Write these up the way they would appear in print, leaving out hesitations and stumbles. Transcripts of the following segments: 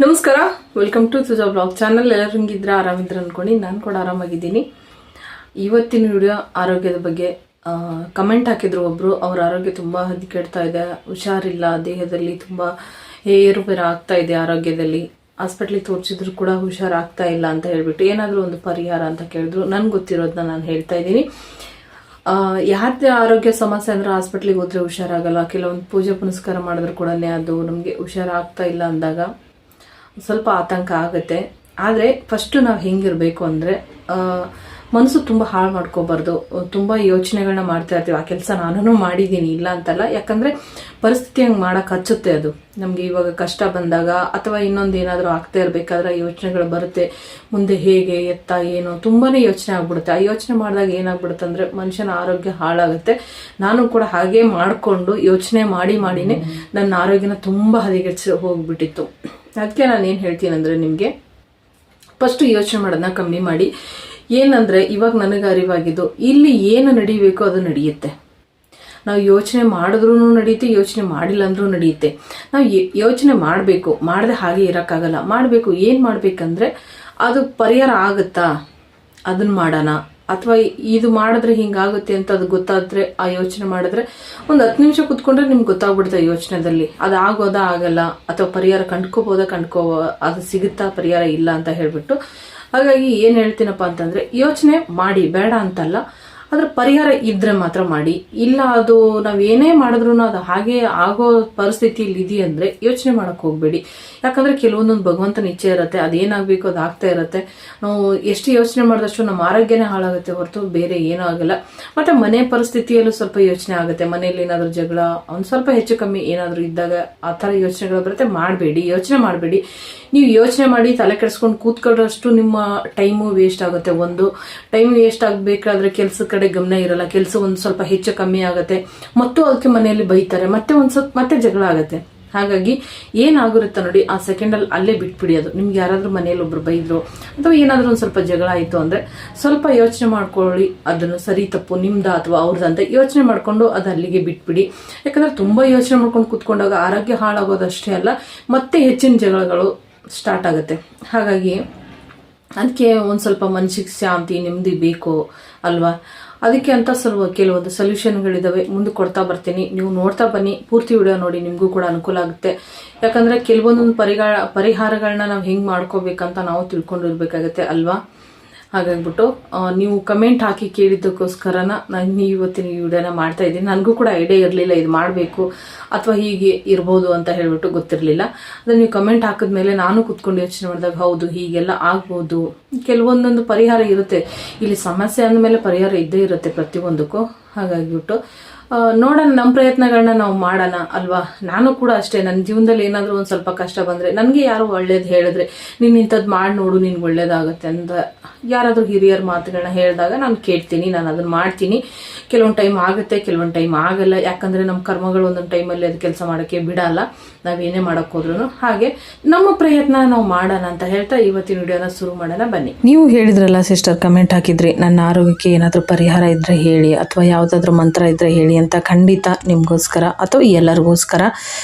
ನಮಸ್ಕಾರ, welcome to Suja blog channel. ಎಲ್ಲರೂ ಹಿಂಗಿದ್ರೆ ಆರಾಮಿದ್ರೆ ಅನ್ಕೊಂಡು ನಾನು ಕೂಡ ಆರಾಮಾಗಿದ್ದೀನಿ. ಇವತ್ತಿನ ವಿಡಿಯೋ ಆರೋಗ್ಯದ ಬಗ್ಗೆ ಕಮೆಂಟ್ ಹಾಕಿದ್ರು ಒಬ್ರು. ಅವ್ರ ಆರೋಗ್ಯ ತುಂಬ ಹದಗೆಡ್ತಾ ಇದೆ, ಹುಷಾರಿಲ್ಲ, ದೇಹದಲ್ಲಿ ತುಂಬ ಏರುಪೇರು ಆಗ್ತಾ ಇದೆ, ಆರೋಗ್ಯದಲ್ಲಿ ಹಾಸ್ಪಿಟ್ಲಿಗೆ ತೋರಿಸಿದ್ರು ಕೂಡ ಹುಷಾರಾಗ್ತಾ ಇಲ್ಲ ಅಂತ ಹೇಳ್ಬಿಟ್ಟು ಏನಾದರೂ ಒಂದು ಪರಿಹಾರ ಅಂತ ಕೇಳಿದ್ರು. ನನ್ಗೆ ಗೊತ್ತಿರೋದನ್ನ ನಾನು ಹೇಳ್ತಾ ಇದ್ದೀನಿ. ಯಾರದೇ ಆರೋಗ್ಯ ಸಮಸ್ಯೆ ಅಂದ್ರೆ ಹಾಸ್ಪಿಟ್ಲಿಗೆ ಹೋದ್ರೆ ಹುಷಾರಾಗಲ್ಲ. ಕೆಲವೊಂದು ಪೂಜೆ ಪುನಸ್ಕಾರ ಮಾಡಿದ್ರು ಕೂಡ ಅದು ನಮಗೆ ಹುಷಾರಾಗ್ತಾ ಇಲ್ಲ ಅಂದಾಗ ಸ್ವಲ್ಪ ಆತಂಕ ಆಗುತ್ತೆ. ಆದರೆ ಫಸ್ಟು ನಾವು ಹೆಂಗಿರಬೇಕು ಅಂದರೆ ಮನಸ್ಸು ತುಂಬ ಹಾಳು ಮಾಡ್ಕೋಬಾರ್ದು. ತುಂಬ ಯೋಚನೆಗಳನ್ನ ಮಾಡ್ತಾ ಇರ್ತೀವಿ. ಆ ಕೆಲಸ ನಾನು ಮಾಡಿದ್ದೀನಿ, ಇಲ್ಲ ಅಂತಲ್ಲ. ಯಾಕಂದರೆ ಪರಿಸ್ಥಿತಿ ಹಂಗೆ ಮಾಡೋಕೆ ಹಚ್ಚುತ್ತೆ. ಅದು ನಮಗೆ ಇವಾಗ ಕಷ್ಟ ಬಂದಾಗ ಅಥವಾ ಇನ್ನೊಂದು ಏನಾದರೂ ಆಗ್ತಾ ಇರಬೇಕಾದ್ರೆ ಯೋಚನೆಗಳು ಬರುತ್ತೆ. ಮುಂದೆ ಹೇಗೆ ಎತ್ತ ಏನು ತುಂಬಾ ಯೋಚನೆ ಆಗ್ಬಿಡುತ್ತೆ. ಆ ಯೋಚನೆ ಮಾಡಿದಾಗ ಏನಾಗ್ಬಿಡುತ್ತೆ ಅಂದರೆ ಮನುಷ್ಯನ ಆರೋಗ್ಯ ಹಾಳಾಗುತ್ತೆ. ನಾನು ಕೂಡ ಹಾಗೆ ಮಾಡಿಕೊಂಡು ಯೋಚನೆ ಮಾಡಿನೇ ನನ್ನ ಆರೋಗ್ಯನ ತುಂಬ ಹದಗೆಡಿಸಿ ಹೋಗ್ಬಿಟ್ಟಿತ್ತು. ಅದಕ್ಕೆ ನಾನು ಏನು ಹೇಳ್ತೀನಿ ಅಂದರೆ ನಿಮಗೆ ಫಸ್ಟು ಯೋಚನೆ ಮಾಡೋದನ್ನ ಕಮ್ಮಿ ಮಾಡಿ. ಏನಂದರೆ ಇವಾಗ ನನಗೆ ಅರಿವಾಗಿದ್ದು, ಇಲ್ಲಿ ಏನು ನಡೀಬೇಕೋ ಅದು ನಡೆಯುತ್ತೆ. ನಾವು ಯೋಚನೆ ಮಾಡಿದ್ರೂ ನಡೆಯುತ್ತೆ, ಯೋಚನೆ ಮಾಡಿಲ್ಲ ಅಂದ್ರೂ ನಡೆಯುತ್ತೆ. ನಾವು ಯೋಚನೆ ಮಾಡಬೇಕು, ಮಾಡದೆ ಹಾಗೆ ಇರೋಕ್ಕಾಗಲ್ಲ. ಮಾಡಬೇಕು. ಏನು ಮಾಡಬೇಕಂದ್ರೆ ಅದು ಪರಿಹಾರ ಆಗುತ್ತಾ ಅದನ್ನು ಮಾಡೋಣ, ಅಥವಾ ಇದು ಮಾಡಿದ್ರೆ ಹಿಂಗಾಗುತ್ತೆ ಅಂತ ಅದು ಗೊತ್ತಾದರೆ ಆ ಯೋಚನೆ ಮಾಡಿದ್ರೆ ಒಂದು 10 ನಿಮಿಷ ಕುತ್ಕೊಂಡ್ರೆ ನಿಮ್ಗೆ ಗೊತ್ತಾಗ್ಬಿಡುತ್ತೆ ಯೋಚನೆದಲ್ಲಿ ಅದು ಆಗೋದಾ ಆಗಲ್ಲ, ಅಥವಾ ಪರಿಹಾರ ಅದು ಸಿಗುತ್ತಾ ಪರಿಹಾರ ಇಲ್ಲ ಅಂತ ಹೇಳ್ಬಿಟ್ಟು. ಹಾಗಾಗಿ ಏನು ಹೇಳ್ತೀನಪ್ಪ ಅಂತಂದರೆ ಯೋಚನೆ ಮಾಡಿ, ಬೇಡ ಅಂತಲ್ಲ, ಅದ್ರ ಪರಿಹಾರ ಇದ್ರೆ ಮಾತ್ರ ಮಾಡಿ. ಇಲ್ಲ ಅದು ನಾವು ಏನೇ ಮಾಡಿದ್ರು ಅದು ಹಾಗೆ ಆಗೋ ಪರಿಸ್ಥಿತಿಯಲ್ಲಿ ಇದೆಯಂದರೆ ಯೋಚನೆ ಮಾಡೋಕ್ಕೆ ಹೋಗಬೇಡಿ. ಯಾಕಂದರೆ ಕೆಲವೊಂದೊಂದು ಭಗವಂತನ ಇಚ್ಛೆ ಇರುತ್ತೆ, ಅದೇನಾಗಬೇಕು ಅದು ಆಗ್ತಾ ಇರುತ್ತೆ. ನಾವು ಎಷ್ಟು ಯೋಚನೆ ಮಾಡಿದಷ್ಟು ನಮ್ಮ ಆರೋಗ್ಯನೇ ಹಾಳಾಗುತ್ತೆ ಹೊರತು ಬೇರೆ ಏನೂ ಆಗಲ್ಲ. ಮತ್ತು ಮನೆ ಪರಿಸ್ಥಿತಿಯಲ್ಲೂ ಸ್ವಲ್ಪ ಯೋಚನೆ ಆಗುತ್ತೆ. ಮನೆಯಲ್ಲಿ ಏನಾದರೂ ಜಗಳ ಒಂದು ಸ್ವಲ್ಪ ಹೆಚ್ಚು ಕಮ್ಮಿ ಏನಾದರೂ ಇದ್ದಾಗ ಆ ಥರ ಯೋಚನೆಗಳು ಬರುತ್ತೆ. ಮಾಡಬೇಡಿ, ಯೋಚನೆ ಮಾಡಬೇಡಿ. ನೀವು ಯೋಚನೆ ಮಾಡಿ ತಲೆ ಕೆಡಿಸ್ಕೊಂಡು ಕೂತ್ಕೊಳ್ಳೋಷ್ಟು ನಿಮ್ಮ ಟೈಮು ವೇಸ್ಟ್ ಆಗುತ್ತೆ. ಒಂದು ಟೈಮ್ ವೇಸ್ಟ್ ಆಗಬೇಕಾದ್ರೆ ಕೆಲಸದ ಕಡೆ ಗಮನ ಇರಲ್ಲ. ಕೆಲಸ ಒಂದು ಸ್ವಲ್ಪ ಹೆಚ್ಚು ಕಮ್ಮಿ ಆಗುತ್ತೆ, ಮತ್ತು ಅದಕ್ಕೆ ಮನೆಯಲ್ಲಿ ಬೈತಾರೆ, ಮತ್ತೆ ಜಗಳ ಆಗುತ್ತೆ. ಹಾಗಾಗಿ ಏನಾಗಿರುತ್ತೆ ನೋಡಿ, ಆ ಸೆಕೆಂಡಲ್ಲಿ ಅಲ್ಲೇ ಬಿಟ್ಬಿಡಿ. ಅದು ನಿಮ್ಗೆ ಯಾರಾದರೂ ಮನೆಯಲ್ಲಿ ಒಬ್ರು ಬೈದ್ರು ಅಥವಾ ಏನಾದರೂ ಒಂದು ಸ್ವಲ್ಪ ಜಗಳ ಆಯಿತು ಅಂದರೆ ಸ್ವಲ್ಪ ಯೋಚನೆ ಮಾಡ್ಕೊಳ್ಳಿ. ಅದನ್ನು ಸರಿ ತಪ್ಪು ನಿಮ್ದ ಅಥವಾ ಅವ್ರದ್ದು ಅಂತ ಯೋಚನೆ ಮಾಡಿಕೊಂಡು ಅದು ಅಲ್ಲಿಗೆ ಬಿಟ್ಬಿಡಿ. ಯಾಕಂದರೆ ತುಂಬ ಯೋಚನೆ ಮಾಡ್ಕೊಂಡು ಕೂತ್ಕೊಂಡಾಗ ಆರೋಗ್ಯ ಹಾಳಾಗೋದಷ್ಟೇ ಅಲ್ಲ, ಮತ್ತೆ ಹೆಚ್ಚಿನ ಜಗಳಗಳು ಸ್ಟಾರ್ಟ್ ಆಗುತ್ತೆ. ಹಾಗಾಗಿ ಅದಕ್ಕೆ ಒಂದು ಸ್ವಲ್ಪ ಮನಸ್ಸಿಗೆ ಶಾಂತಿ, ನೆಮ್ಮದಿ ಬೇಕು ಅಲ್ವಾ? ಅದಕ್ಕೆ ಅಂತ ಕೆಲವೊಂದು ಸೊಲ್ಯೂಷನ್ಗಳಿದ್ದಾವೆ, ಮುಂದೆ ಕೊಡ್ತಾ ಬರ್ತೀನಿ. ನೀವು ನೋಡ್ತಾ ಬನ್ನಿ, ಪೂರ್ತಿ ವಿಡಿಯೋ ನೋಡಿ, ನಿಮಗೂ ಕೂಡ ಅನುಕೂಲ ಆಗುತ್ತೆ. ಯಾಕಂದರೆ ಕೆಲವೊಂದೊಂದು ಪರಿಹಾರಗಳನ್ನ ನಾವು ಹೆಂಗೆ ಮಾಡ್ಕೋಬೇಕಂತ ನಾವು ತಿಳ್ಕೊಂಡಿರ್ಬೇಕಾಗತ್ತೆ ಅಲ್ವಾ? ಹಾಗಾಗ್ಬಿಟ್ಟು ನೀವು ಕಮೆಂಟ್ ಹಾಕಿ ಕೇಳಿದ್ದಕ್ಕೋಸ್ಕರನ ನಾನು ಇವತ್ತಿನ ಈ ವಿಡಿಯೋನ ಮಾಡ್ತಾ ಇದ್ದೀನಿ. ನನಗೂ ಕೂಡ ಐಡಿಯಾ ಇರಲಿಲ್ಲ ಇದು ಮಾಡಬೇಕು ಅಥವಾ ಹೀಗೆ ಇರ್ಬೋದು ಅಂತ ಹೇಳ್ಬಿಟ್ಟು ಗೊತ್ತಿರಲಿಲ್ಲ. ಅದನ್ನು ನೀವು ಕಮೆಂಟ್ ಹಾಕಿದ್ಮೇಲೆ ನಾನು ಕುತ್ಕೊಂಡು ಯೋಚನೆ ಮಾಡಿದಾಗ ಹೌದು ಹೀಗೆಲ್ಲ ಆಗ್ಬೋದು. ಕೆಲವೊಂದೊಂದು ಪರಿಹಾರ ಇರುತ್ತೆ. ಇಲ್ಲಿ ಸಮಸ್ಯೆ ಅಂದಮೇಲೆ ಪರಿಹಾರ ಇದ್ದೇ ಇರುತ್ತೆ ಪ್ರತಿಯೊಂದಕ್ಕೂ. ಹಾಗಾಗಿಬಿಟ್ಟು ನೋಡೋಣ, ನಮ್ಮ ಪ್ರಯತ್ನಗಳನ್ನ ನಾವು ಮಾಡೋಣ ಅಲ್ವಾ? ನಾನು ಕೂಡ ಅಷ್ಟೇ, ನನ್ನ ಜೀವನದಲ್ಲಿ ಏನಾದರೂ ಒಂದು ಸ್ವಲ್ಪ ಕಷ್ಟ ಬಂದರೆ ನನಗೆ ಯಾರು ಒಳ್ಳೇದು ಹೇಳಿದ್ರೆ ನೀನು ಇಂಥದ್ದು ಮಾಡಿ ನೋಡು ನಿನ್ಗೆ ಒಳ್ಳೇದಾಗುತ್ತೆ ಅಂತ ಯಾರಾದರೂ ಹಿರಿಯರ ಮಾತುಗಳನ್ನ ಹೇಳಿದಾಗ ನಾನು ಕೇಳ್ತೀನಿ, ನಾನು ಅದನ್ನು ಮಾಡ್ತೀನಿ. ಕೆಲವೊಂದು ಟೈಮ್ ಆಗುತ್ತೆ, ಕೆಲವೊಂದು ಟೈಮ್ ಆಗಲ್ಲ. ಯಾಕಂದರೆ ನಮ್ಮ ಕರ್ಮಗಳು ಒಂದೊಂದು ಟೈಮಲ್ಲಿ ಅದು ಕೆಲಸ ಮಾಡೋಕ್ಕೆ ಬಿಡಲ್ಲ, ನಾವೇನೇ ಮಾಡೋಕ್ಕೆ ಹೋದ್ರೂ. ಹಾಗೆ ನಮ್ಮ ಪ್ರಯತ್ನ ನಾವು ಮಾಡೋಣ ಅಂತ ಹೇಳ್ತಾ ಇವತ್ತಿನ ವಿಡಿಯೋನ ಶುರು ಮಾಡೋಣ ಬನ್ನಿ. ನೀವು ಹೇಳಿದ್ರಲ್ಲ ಸಿಸ್ಟರ್, ಕಮೆಂಟ್ ಹಾಕಿದ್ರಿ ನನ್ನ ಆರೋಗ್ಯಕ್ಕೆ ಏನಾದರೂ ಪರಿಹಾರ ಇದ್ದರೆ ಹೇಳಿ ಅಥವಾ ಯಾವುದಾದ್ರೂ ಮಂತ್ರ ಇದ್ದರೆ ಹೇಳಿ ಅಂತ. ಖಂಡಿತ ನಿಮಗೋಸ್ಕರ ಅಥವಾ ಎಲ್ಲರಿಗೋಸ್ಕರ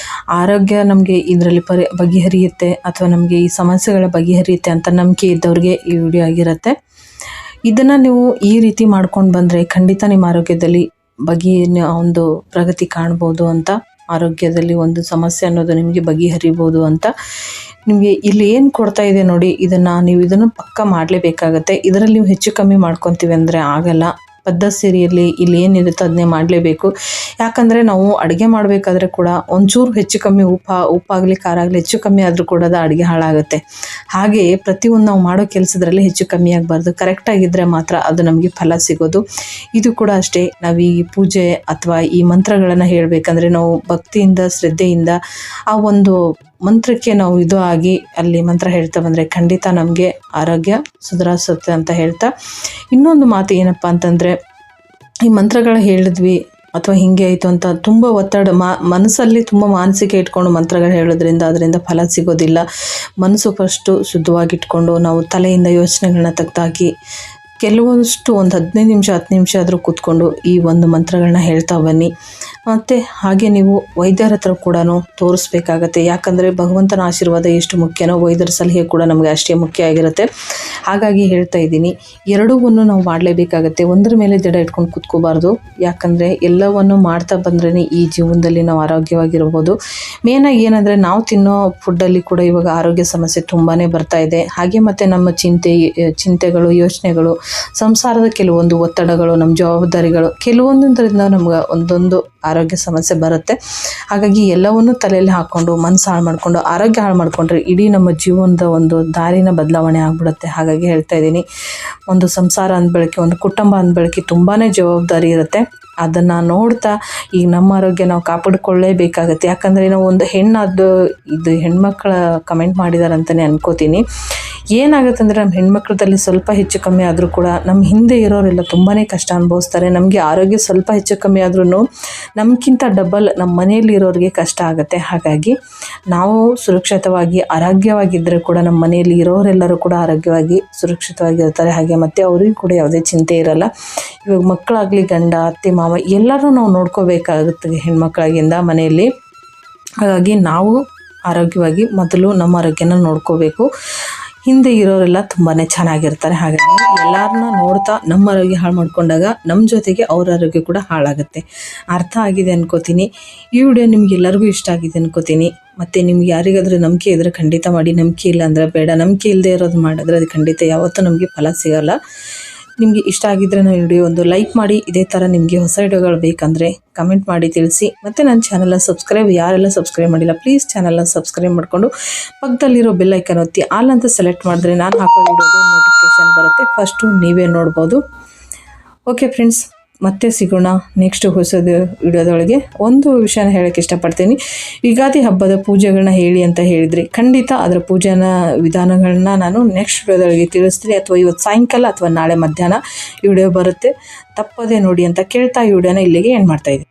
ಆರೋಗ್ಯ ನಮಗೆ ಇದರಲ್ಲಿ ಬಗೆಹರಿಯುತ್ತೆ ಅಥವಾ ನಮಗೆ ಈ ಸಮಸ್ಯೆಗಳ ಬಗೆಹರಿಯುತ್ತೆ ಅಂತ ನಂಬಿಕೆ ಇದ್ದವ್ರಿಗೆ ಈ ವಿಡಿಯೋ ಆಗಿರುತ್ತೆ. ಇದನ್ನು ನೀವು ಈ ರೀತಿ ಮಾಡ್ಕೊಂಡು ಬಂದರೆ ಖಂಡಿತ ನಿಮ್ಮ ಆರೋಗ್ಯದಲ್ಲಿ ಒಂದು ಪ್ರಗತಿ ಕಾಣ್ಬೋದು ಅಂತ, ಆರೋಗ್ಯದಲ್ಲಿ ಒಂದು ಸಮಸ್ಯೆ ಅನ್ನೋದು ನಿಮಗೆ ಬಗೆಹರಿಬೋದು ಅಂತ. ನಿಮಗೆ ಇಲ್ಲಿ ಏನು ಕೊಡ್ತಾ ಇದೆ ನೋಡಿ, ಇದನ್ನು ಪಕ್ಕ ಮಾಡಲೇಬೇಕಾಗತ್ತೆ. ಇದರಲ್ಲಿ ನೀವು ಹೆಚ್ಚು ಕಮ್ಮಿ ಮಾಡ್ಕೊತೀವಿ ಅಂದರೆ ಆಗಲ್ಲ. ಪದ್ಧತಿಯಲ್ಲಿ ಇಲ್ಲಿ ಏನಿರುತ್ತೋ ಅದನ್ನೇ ಮಾಡಲೇಬೇಕು. ಯಾಕಂದರೆ ನಾವು ಅಡುಗೆ ಮಾಡಬೇಕಾದ್ರೆ ಕೂಡ ಒಂಚೂರು ಹೆಚ್ಚು ಕಮ್ಮಿ ಉಪ್ಪಾಗಲಿ ಖಾರ ಆಗಲಿ ಹೆಚ್ಚು ಕಮ್ಮಿ ಆದರೂ ಕೂಡ ಅದು ಅಡುಗೆ ಹಾಳಾಗುತ್ತೆ. ಹಾಗೆಯೇ ಪ್ರತಿಯೊಂದು ನಾವು ಮಾಡೋ ಕೆಲಸದಲ್ಲಿ ಹೆಚ್ಚು ಕಮ್ಮಿ ಆಗಬಾರ್ದು. ಕರೆಕ್ಟಾಗಿದ್ದರೆ ಮಾತ್ರ ಅದು ನಮಗೆ ಫಲ ಸಿಗೋದು. ಇದು ಕೂಡ ಅಷ್ಟೇ, ನಾವು ಈ ಪೂಜೆ ಅಥವಾ ಈ ಮಂತ್ರಗಳನ್ನು ಹೇಳಬೇಕಂದ್ರೆ ನಾವು ಭಕ್ತಿಯಿಂದ ಶ್ರದ್ಧೆಯಿಂದ ಆ ಒಂದು ಮಂತ್ರಕ್ಕೆ ನಾವು ಇದು ಆಗಿ ಅಲ್ಲಿ ಮಂತ್ರ ಹೇಳ್ತಾ ಬಂದರೆ ಖಂಡಿತ ನಮಗೆ ಆರೋಗ್ಯ ಸುಧಾರಿಸುತ್ತೆ ಅಂತ ಹೇಳ್ತಾ, ಇನ್ನೊಂದು ಮಾತು ಏನಪ್ಪ ಅಂತಂದರೆ, ಈ ಮಂತ್ರಗಳು ಹೇಳಿದ್ವಿ ಅಥವಾ ಹಿಂಗೆ ಆಯಿತು ಅಂತ ತುಂಬ ಒತ್ತಡ ಮನಸ್ಸಲ್ಲಿ ತುಂಬ ಮಾನಸಿಕ ಇಟ್ಕೊಂಡು ಮಂತ್ರಗಳು ಹೇಳೋದ್ರಿಂದ ಅದರಿಂದ ಫಲ ಸಿಗೋದಿಲ್ಲ. ಮನಸ್ಸು ಫಸ್ಟು ಶುದ್ಧವಾಗಿಟ್ಕೊಂಡು ನಾವು ತಲೆಯಿಂದ ಯೋಚನೆಗಳನ್ನ ತೆಗೆದಾಕಿ ಕೆಲವೊಂದಿಷ್ಟು ಒಂದು 15 ನಿಮಿಷ 10 ನಿಮಿಷ ಆದರೂ ಕೂತ್ಕೊಂಡು ಈ ಒಂದು ಮಂತ್ರಗಳನ್ನ ಹೇಳ್ತಾ ಬನ್ನಿ. ಮತ್ತು ಹಾಗೆ ನೀವು ವೈದ್ಯರ ಹತ್ರ ಕೂಡ ತೋರಿಸ್ಬೇಕಾಗತ್ತೆ. ಯಾಕಂದರೆ ಭಗವಂತನ ಆಶೀರ್ವಾದ ಎಷ್ಟು ಮುಖ್ಯನೋ ವೈದ್ಯರ ಸಲಹೆ ಕೂಡ ನಮಗೆ ಅಷ್ಟೇ ಮುಖ್ಯ ಆಗಿರುತ್ತೆ. ಹಾಗಾಗಿ ಹೇಳ್ತಾ ಇದ್ದೀನಿ, ಎರಡೂವನ್ನು ನಾವು ಮಾಡಲೇಬೇಕಾಗತ್ತೆ. ಒಂದರ ಮೇಲೆ ಜಡ ಇಟ್ಕೊಂಡು ಕೂತ್ಕೋಬಾರ್ದು. ಯಾಕಂದರೆ ಎಲ್ಲವನ್ನು ಮಾಡ್ತಾ ಬಂದ್ರೇ ಈ ಜೀವನದಲ್ಲಿ ನಾವು ಆರೋಗ್ಯವಾಗಿರ್ಬೋದು. ಮೇನಾಗಿ ಏನಂದರೆ ನಾವು ತಿನ್ನೋ ಫುಡ್ಡಲ್ಲಿ ಕೂಡ ಇವಾಗ ಆರೋಗ್ಯ ಸಮಸ್ಯೆ ತುಂಬಾ ಬರ್ತಾ ಇದೆ. ಹಾಗೆ ಮತ್ತು ನಮ್ಮ ಚಿಂತೆಗಳು, ಯೋಚನೆಗಳು, ಸಂಸಾರದ ಕೆಲವೊಂದು ಒತ್ತಡಗಳು, ನಮ್ಮ ಜವಾಬ್ದಾರಿಗಳು, ಕೆಲವೊಂದರಿಂದ ನಮ್ಗೆ ಒಂದೊಂದು ಆರೋಗ್ಯ ಸಮಸ್ಯೆ ಬರುತ್ತೆ. ಹಾಗಾಗಿ ಎಲ್ಲವನ್ನೂ ತಲೆಯಲ್ಲಿ ಹಾಕ್ಕೊಂಡು ಮನಸ್ಸು ಹಾಳು ಮಾಡಿಕೊಂಡು ಆರೋಗ್ಯ ಹಾಳು ಮಾಡಿಕೊಂಡ್ರೆ ಇಡೀ ನಮ್ಮ ಜೀವನದ ಒಂದು ದಾರಿನ ಬದಲಾವಣೆ ಆಗಿಬಿಡುತ್ತೆ. ಹಾಗಾಗಿ ಹೇಳ್ತಾ ಇದ್ದೀನಿ, ಒಂದು ಸಂಸಾರ ಅಂದ್ಬಳಕೆ, ಒಂದು ಕುಟುಂಬ ಅಂದ್ಬಳಕೆ ತುಂಬಾ ಜವಾಬ್ದಾರಿ ಇರುತ್ತೆ. ಅದನ್ನು ನೋಡ್ತಾ ಈಗ ನಮ್ಮ ಆರೋಗ್ಯ ನಾವು ಕಾಪಾಡಿಕೊಳ್ಳೇಬೇಕಾಗತ್ತೆ. ಯಾಕಂದರೆ ನಾವು ಒಂದು ಇದು ಹೆಣ್ಮಕ್ಳ ಕಮೆಂಟ್ ಮಾಡಿದ್ದಾರೆ ಅಂತಲೇ ಅನ್ಕೋತೀನಿ. ಏನಾಗುತ್ತೆ ಅಂದರೆ ನಮ್ಮ ಹೆಣ್ಮಕ್ಳದಲ್ಲಿ ಸ್ವಲ್ಪ ಹೆಚ್ಚು ಕಮ್ಮಿ ಆದರೂ ಕೂಡ ನಮ್ಮ ಹಿಂದೆ ಇರೋರೆಲ್ಲ ತುಂಬಾ ಕಷ್ಟ ಅನುಭವಿಸ್ತಾರೆ. ನಮಗೆ ಆರೋಗ್ಯ ಸ್ವಲ್ಪ ಹೆಚ್ಚು ಕಮ್ಮಿ ಆದ್ರೂ ನಮಗಿಂತ ಡಬಲ್ ನಮ್ಮ ಮನೆಯಲ್ಲಿ ಇರೋರಿಗೆ ಕಷ್ಟ ಆಗುತ್ತೆ. ಹಾಗಾಗಿ ನಾವು ಸುರಕ್ಷಿತವಾಗಿ ಆರೋಗ್ಯವಾಗಿದ್ದರೆ ಕೂಡ ನಮ್ಮ ಮನೆಯಲ್ಲಿ ಇರೋರೆಲ್ಲರೂ ಕೂಡ ಆರೋಗ್ಯವಾಗಿ ಸುರಕ್ಷಿತವಾಗಿರ್ತಾರೆ. ಹಾಗೆ ಮತ್ತು ಅವ್ರಿಗೂ ಕೂಡ ಯಾವುದೇ ಚಿಂತೆ ಇರಲ್ಲ. ಇವಾಗ ಮಕ್ಕಳಾಗಲಿ, ಗಂಡ, ಅತ್ತೆ, ಮಾವ ಎಲ್ಲರೂ ನಾವು ನೋಡ್ಕೋಬೇಕಾಗುತ್ತೆ ಹೆಣ್ಮಕ್ಳಾಗಿಂದ ಮನೆಯಲ್ಲಿ. ಹಾಗಾಗಿ ನಾವು ಆರೋಗ್ಯವಾಗಿ ಮೊದಲು ನಮ್ಮ ಆರೋಗ್ಯನ ನೋಡ್ಕೋಬೇಕು. ಹಿಂದೆ ಇರೋರೆಲ್ಲ ತುಂಬಾ ಚೆನ್ನಾಗಿರ್ತಾರೆ. ಹಾಗಾಗಿ ಎಲ್ಲರನ್ನ ನೋಡ್ತಾ ನಮ್ಮ ಆರೋಗ್ಯ ಹಾಳು ಮಾಡಿಕೊಂಡಾಗ ನಮ್ಮ ಜೊತೆಗೆ ಅವ್ರ ಆರೋಗ್ಯ ಕೂಡ ಹಾಳಾಗುತ್ತೆ. ಅರ್ಥ ಆಗಿದೆ ಅನ್ಕೋತೀನಿ. ಈ ವಿಡಿಯೋ ನಿಮ್ಗೆಲ್ಲರಿಗೂ ಇಷ್ಟ ಆಗಿದೆ ಅನ್ಕೋತೀನಿ. ಮತ್ತು ನಿಮ್ಗೆ ಯಾರಿಗಾದರೂ ನಂಬಿಕೆ ಇದ್ದರೆ ಖಂಡಿತ ಮಾಡಿ, ನಂಬಿಕೆ ಇಲ್ಲ ಅಂದರೆ ಬೇಡ. ನಂಬಿಕೆ ಇಲ್ಲದೆ ಇರೋದು ಮಾಡಿದ್ರೆ ಅದು ಖಂಡಿತ ಯಾವತ್ತೂ ನಮಗೆ ಫಲ ಸಿಗೋಲ್ಲ. ನಿಮಗೆ ಇಷ್ಟ ಆಗಿದ್ದರೆ ನಾವು ವಿಡಿಯೋ ಒಂದು ಲೈಕ್ ಮಾಡಿ. ಇದೇ ಥರ ನಿಮಗೆ ಹೊಸ ವಿಡಿಯೋಗಳು ಬೇಕಂದರೆ ಕಮೆಂಟ್ ಮಾಡಿ ತಿಳಿಸಿ. ಮತ್ತು ನನ್ನ ಚಾನಲ್ನ ಯಾರೆಲ್ಲ ಸಬ್ಸ್ಕ್ರೈಬ್ ಮಾಡಿಲ್ಲ ಪ್ಲೀಸ್ ಚಾನಲ್ನ ಸಬ್ಸ್ಕ್ರೈಬ್ ಮಾಡಿಕೊಂಡು ಪಕ್ಕದಲ್ಲಿರೋ ಬೆಲ್ ಐಕನ್ ಒತ್ತಿ ಆಲ್ ಅಂತ ಸೆಲೆಕ್ಟ್ ಮಾಡಿದ್ರೆ ನಾನು ಹಾಕೋ ವಿಡಿಯೋದು ನೋಟಿಫಿಕೇಷನ್ ಬರುತ್ತೆ. ಫಸ್ಟು ನೀವೇ ನೋಡ್ಬೋದು. ಓಕೆ ಫ್ರೆಂಡ್ಸ್, ಮತ್ತೆ ಸಿಗೋಣ ನೆಕ್ಸ್ಟ್ ಹೊಸದು ವಿಡಿಯೋದೊಳಗೆ. ಒಂದು ವಿಷಯನ ಹೇಳೋಕ್ಕೆ ಇಷ್ಟಪಡ್ತೀನಿ. ಯುಗಾದಿ ಹಬ್ಬದ ಪೂಜೆಗಳನ್ನ ಹೇಳಿ ಅಂತ ಹೇಳಿದ್ರಿ. ಖಂಡಿತ ಅದರ ಪೂಜೆನ ವಿಧಾನಗಳನ್ನ ನಾನು ನೆಕ್ಸ್ಟ್ ವಿಡಿಯೋದೊಳಗೆ ತಿಳಿಸ್ತೀನಿ. ಅಥವಾ ಇವತ್ತು ಸಾಯಂಕಾಲ ಅಥವಾ ನಾಳೆ ಮಧ್ಯಾಹ್ನ ಈ ವಿಡಿಯೋ ಬರುತ್ತೆ, ತಪ್ಪದೇ ನೋಡಿ ಅಂತ ಕೇಳ್ತಾ ಈ ವಿಡಿಯೋನ ಇಲ್ಲಿಗೆ ಎಂಡ್ ಮಾಡ್ತಾಯಿದ್ದೀನಿ.